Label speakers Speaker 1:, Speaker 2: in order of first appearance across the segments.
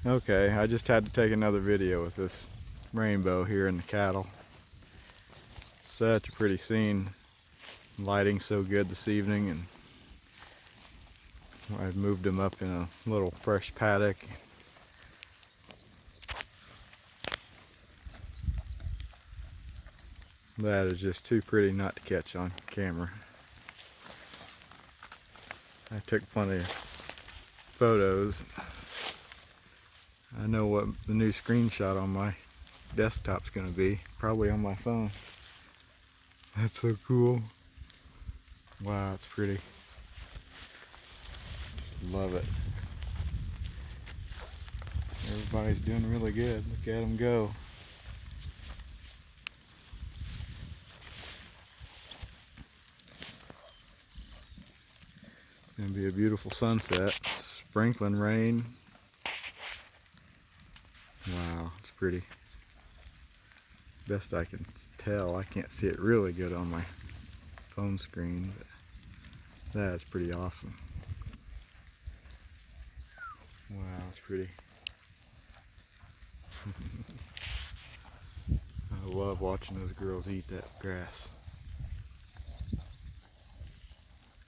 Speaker 1: Okay, I just had to take another video with this rainbow here in the cattle. Such a pretty scene. Lighting so good this evening, and I've moved them up in a little fresh paddock. That is just too pretty not to catch on camera. I took plenty of photos. I know what the new screenshot on my desktop's gonna be. Probably on my phone. That's so cool. Wow, it's pretty. Love it. Everybody's doing really good. Look at them go. It's gonna be a beautiful sunset. Sprinkling rain. Wow, it's pretty. Best I can tell, I can't see it really good on my phone screen, but that's pretty awesome. Wow, it's pretty. I love watching those girls eat that grass.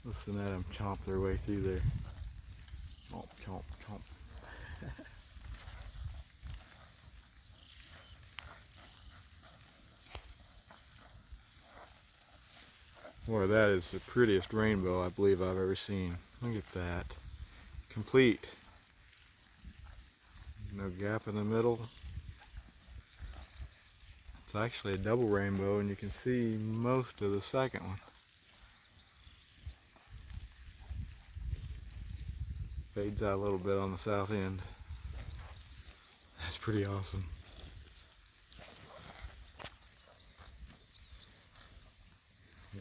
Speaker 1: Listen to them chomp their way through there. Chomp, chomp, chomp. Boy, that is the prettiest rainbow I believe I've ever seen. Look at that. Complete. No gap in the middle. It's actually a double rainbow, and you can see most of the second one. Fades out a little bit on the south end. That's pretty awesome.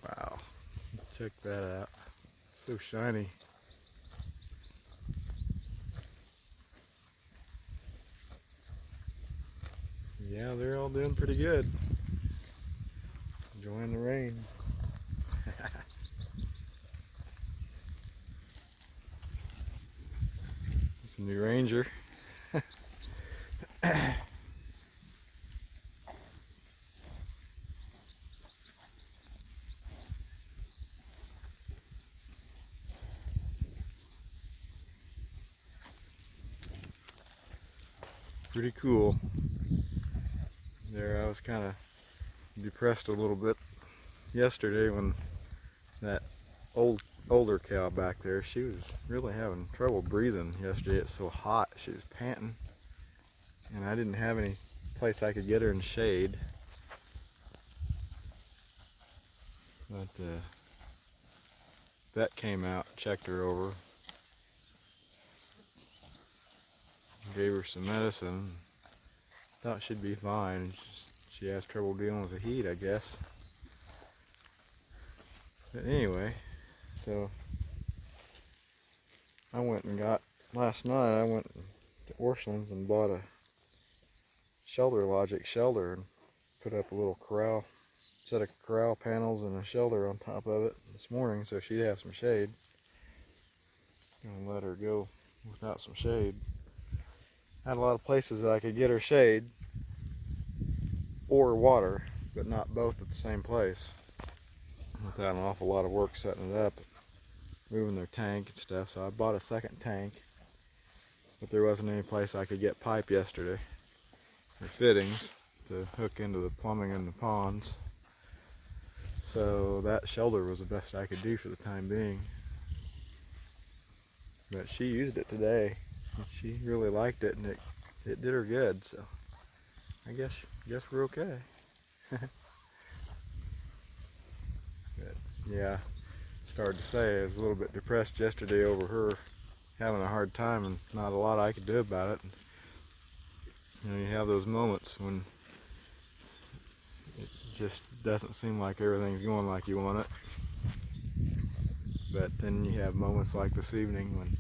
Speaker 1: Wow. Check that out. So shiny. Yeah, they're all doing pretty good. Enjoying the rain. It's a new Ranger. Pretty cool. There, I was kind of depressed a little bit yesterday when that older cow back there, she was really having trouble breathing yesterday. It's so hot, she was panting, and I didn't have any place I could get her in shade. But vet came out, checked her over, gave her some medicine. Thought she'd be fine. She has trouble dealing with the heat, I guess. But anyway, so I went and got, last night I went to Orscheln's and bought a Shelter Logic shelter and put up a little corral, set of corral panels and a shelter on top of it this morning so she'd have some shade. Gonna let her go without some shade. Had a lot of places that I could get her shade or water, but not both at the same place without an awful lot of work setting it up, moving their tank and stuff. So I bought a second tank, but there wasn't any place I could get pipe yesterday or fittings to hook into the plumbing in the ponds. So that shelter was the best I could do for the time being. But she used it today. She really liked it, and it did her good. So I guess we're okay. But yeah, started to say I was a little bit depressed yesterday over her having a hard time and not a lot I could do about it. And, you know, you have those moments when it just doesn't seem like everything's going like you want it. But then you have moments like this evening when you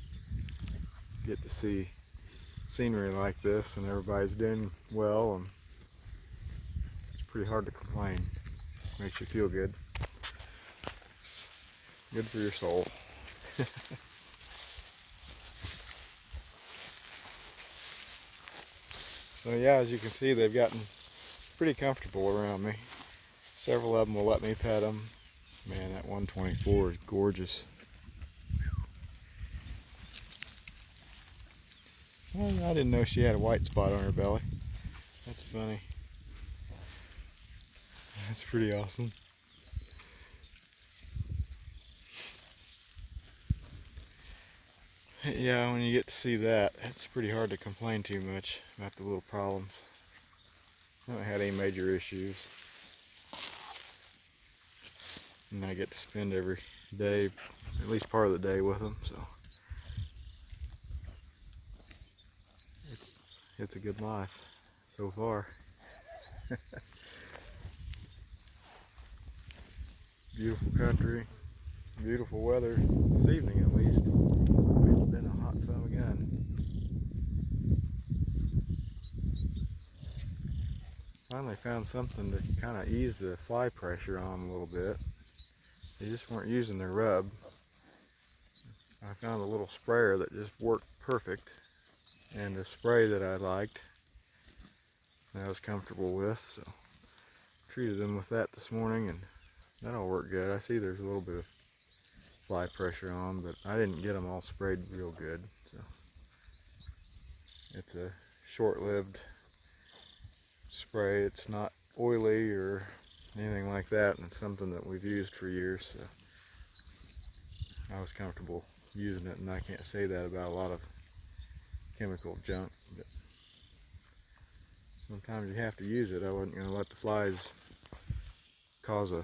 Speaker 1: get to see scenery like this and everybody's doing well, and it's pretty hard to complain. Makes you feel good. Good for your soul. So yeah, as you can see, they've gotten pretty comfortable around me. Several of them will let me pet them. Man, that 124 is gorgeous. Well, I didn't know she had a white spot on her belly. That's funny. That's pretty awesome. Yeah, when you get to see that, it's pretty hard to complain too much about the little problems. I haven't had any major issues. And I get to spend every day, at least part of the day with them, so it's a good life so far. Beautiful country, beautiful weather this evening at least. It's been a hot summer again. Finally found something to kind of ease the fly pressure on them a little bit. They just weren't using their rub. I found a little sprayer that just worked perfect, and a spray that I liked and I was comfortable with, so treated them with that this morning, and that'll work good. I see there's a little bit of fly pressure on, but I didn't get them all sprayed real good, so it's a short-lived spray. It's not oily or anything like that, and it's something that we've used for years, so I was comfortable using it, and I can't say that about a lot of chemical junk, but sometimes you have to use it. I wasn't going to let the flies cause a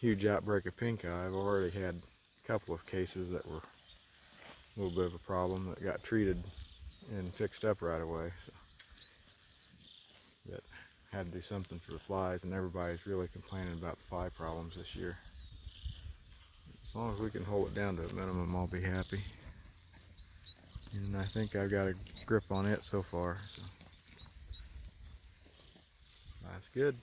Speaker 1: huge outbreak of pink eye. I've already had a couple of cases that were a little bit of a problem that got treated and fixed up right away, so that had to do something for the flies, and everybody's really complaining about the fly problems this year. As long as we can hold it down to a minimum, I'll be happy. And I think I've got a grip on it so far, so that's good.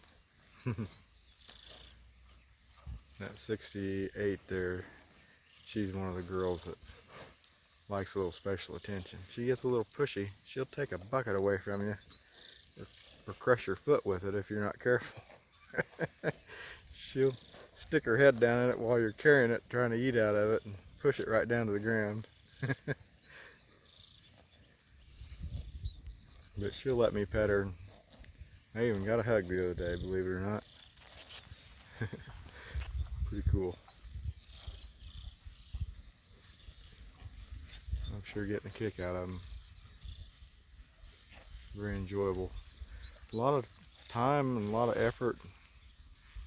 Speaker 1: That 68 there, she's one of the girls that likes a little special attention. She gets a little pushy. She'll take a bucket away from you or crush your foot with it if you're not careful. She'll stick her head down in it while you're carrying it, trying to eat out of it, and push it right down to the ground. But she'll let me pet her. I even got a hug the other day, believe it or not. Pretty cool. I'm sure getting a kick out of them. Very enjoyable. A lot of time and a lot of effort.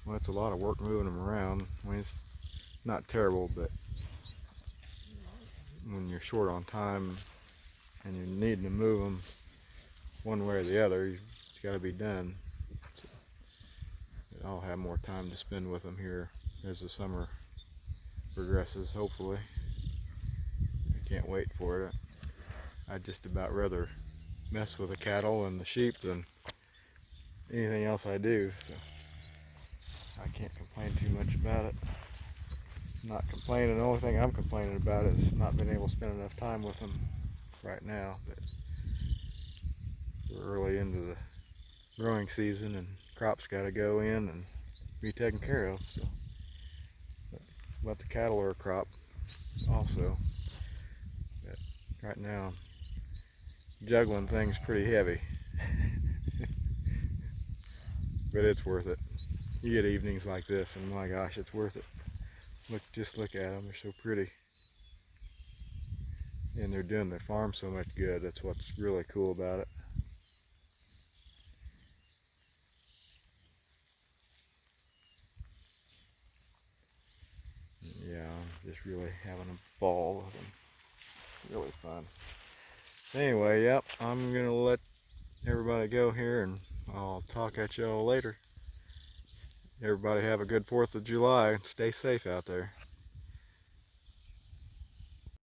Speaker 1: Well, it's a lot of work moving them around. I mean, it's not terrible, but when you're short on time and you're needing to move them one way or the other, it's got to be done. So I'll have more time to spend with them here as the summer progresses, hopefully. I can't wait for it. I'd just about rather mess with the cattle and the sheep than anything else I do, so I can't complain too much about it. Not complaining, the only thing I'm complaining about is not being able to spend enough time with them right now, but we're early into the growing season and crops got to go in and be taken care of, so but the cattle are a crop also. But right now juggling things pretty heavy. But it's worth it. You get evenings like this and my gosh, it's worth it. Just look at them, they're so pretty. And they're doing the farm so much good. That's what's really cool about it. Yeah, I'm just really having a ball with them. It's really fun. Anyway, yep, I'm gonna let everybody go here and I'll talk at y'all later. Everybody have a good 4th of July and stay safe out there.